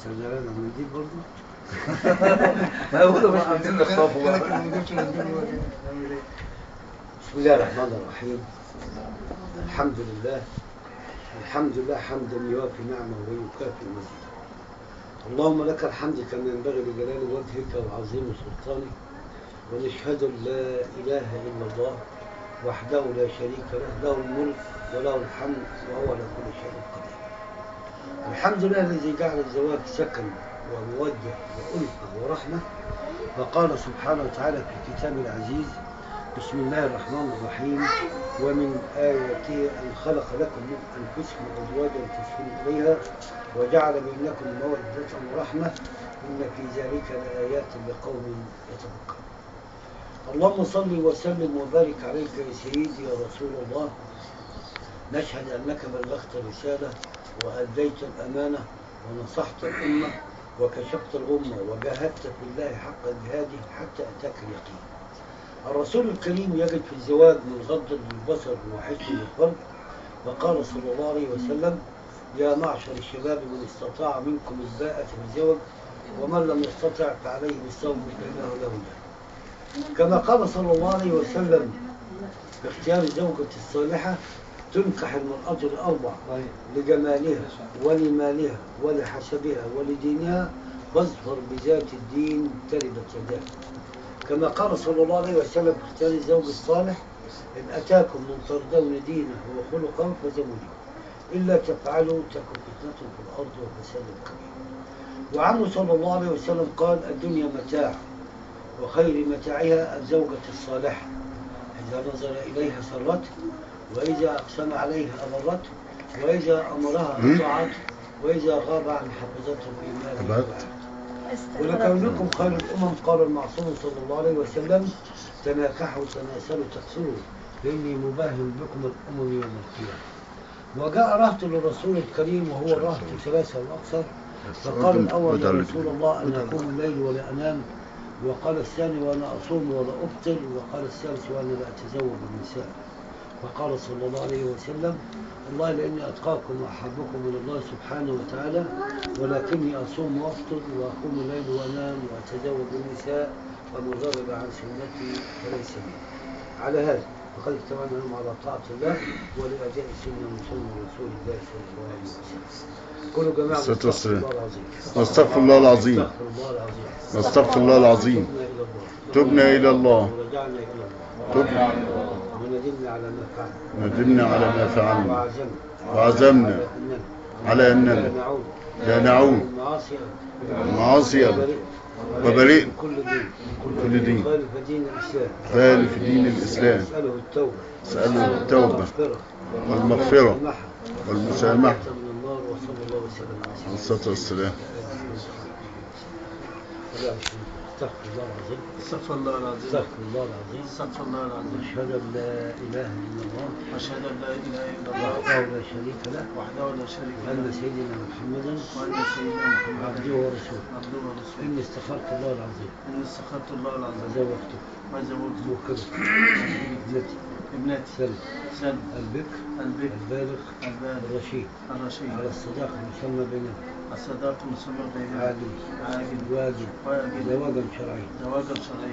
زعلان من دي برضه؟ ما هو مش عايزين نخطفه بقى. بسم الله الرحمن الرحيم. الحمد لله، الحمد لله حمدا يوافي نعمه ويكافئ مزيدا. اللهم لك الحمد كما ينبغي لجلال وجهك وعظيم سلطانك، ونشهد ان لا اله الا الله وحده لا شريك له، له الملك وله الحمد وهو على كل شيء قدير. الحمد لله الذي جعل الزواج سكن وموده وألفة ورحمة، فقال سبحانه وتعالى في كتابه العزيز: بسم الله الرحمن الرحيم: ومن آياته أن خلق لكم من أنفسكم أزواجا تسكنوا إليها وجعل بينكم مودة ورحمة إن في ذلك لآيات لقوم يتفكرون. اللهم صل وسلم وبارك عليك يا سيدي يا رسول الله. نشهد أنك بلغت الرسالة وأديت الأمانة ونصحت الأمة وكشفت الغمة وجاهدت في الله حق جهاده حتى أتاك اليقين. الرسول الكريم يجد في الزواج من غض للبصر وحسن للفرج، وقال صلى الله عليه وسلم: يا معشر الشباب من استطاع منكم الباءة بالزواج ومن لم يستطع فعليه بالصوم فإنه له وجه. كما قال صلى الله عليه وسلم: باختيار الزوجة الصالحة تنكح المرأة الأربع: لجمالها ولمالها ولحسبها ولدينها فاظفر بذات الدين تربت يداك. كما قال صلى الله عليه وسلم في اختيار الزوج الصالح: إن أتاكم من ترضون دينه وخلقه فزوجوه، إلا تفعلوا تكن فتنة في الأرض وفساد كبير. وعنه صلى الله عليه وسلم قال: الدنيا متاع وخير متاعها الزوجة الصالحة، إذا نظر إليها سرته، وإذا أقسم عليها أبرته، وإذا أمرها أطاعته، وإذا غاب عن حفظته بإيمانه. ولكونكم خير الأمم قال المعصوم صلى الله عليه وسلم: تناكحوا تناسلوا تكسروا فإني مباهم بكم الأمم يوم القيامة. وجاء رهط للرسول الكريم وهو الرهط ثلاثة وأكثر، فقال الأول: يا رسول الله أنا أقوم الليل ولا أنام، وقال الثاني: وأنا أصوم ولا أفطر، وقال الثالث: وأنا لا أتزوج النساء. فقال صلى الله عليه وسلم: والله لإني أتقاكم وأحبكم من الله سبحانه وتعالى، ولكني أصوم وأفطر وأقوم الليل وأنام وأتزوج النساء، ومن رغب عن سنتي فليس مني. على هذا فقد اجتمعنا لهم على طاعة الله ولأداء سنة من سنة رسول الله صلى الله عليه وسلم. كل جماعة نستغفر الله العظيم، نستغفر الله العظيم، نستغفر الله العظيم، تبنا إلى الله، ورجعنا إلى الله، وندمنا على ما فعلنا، ندمنا على ما فعلنا، وعزمنا على أننا لا نعود المعاصي وبريء كل دين خالف دين الإسلام، سأله التوبة والمغفرة والمسامحة والصلاة والسلام. استغفر الله العظيم، استغفر الله العظيم، استغفر الله العظيم، استغفر الله العظيم. أشهد أن لا إله إلا الله، أشهد أن لا إله إلا الله وحده لا شريك له، وحده لا شريك له، وأن سيدنا محمدا عبده ورسوله. إني استخرت الله العظيم، إني استخرت الله العظيم وزوجته وزوجته ابنتي سلمى البكر البالغ الرشيد على الصداقة المسمى بيننا، الصداقة المسمى بيننا، عاجل واجب زواجا شرعيا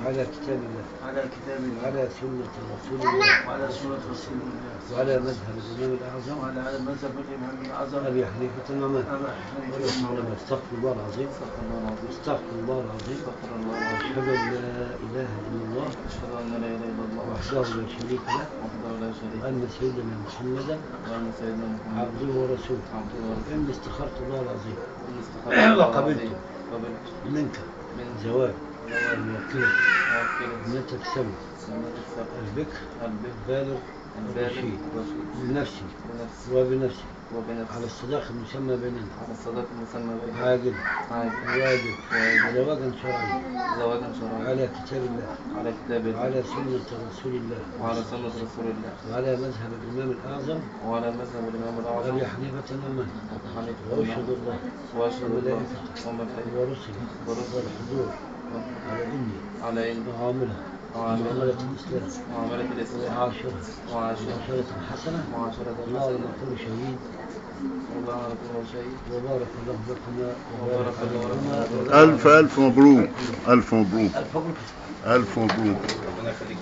على كتاب الله وعلى سنة رسول الله وعلى مذهب الإمام الأعظم أبي حنيفة النعمان. استغفر الله العظيم، استغفر الله العظيم، أشهد أن لا إله إلا الله وحده لا شريك له، وأن سيدنا محمدا عبده ورسوله. إني استخرت الله العظيم وقبلت منك زواج الموكلة ابنتك سلمى البكر البالغ الرشيد بنفسي وبنفسي على الصداقة المسمى بيننا، عاجل واجب زواجا شرعيا على كتاب الله وعلى سنة رسول الله وعلى مذهب الإمام الأعظم أبي حنيفة النعمان. وأشهد الله وملائكته ورسله والحضور على إني عاملها وعملة الإسلام وعملة الإسلام وعاشرة حسنة الله المغفور شهيد والله على كل شيء وبارك الله لكما وبارك الله لكما ألف مبروك. ألف مبروك. الفضل ألف مبروك. ربنا يخليك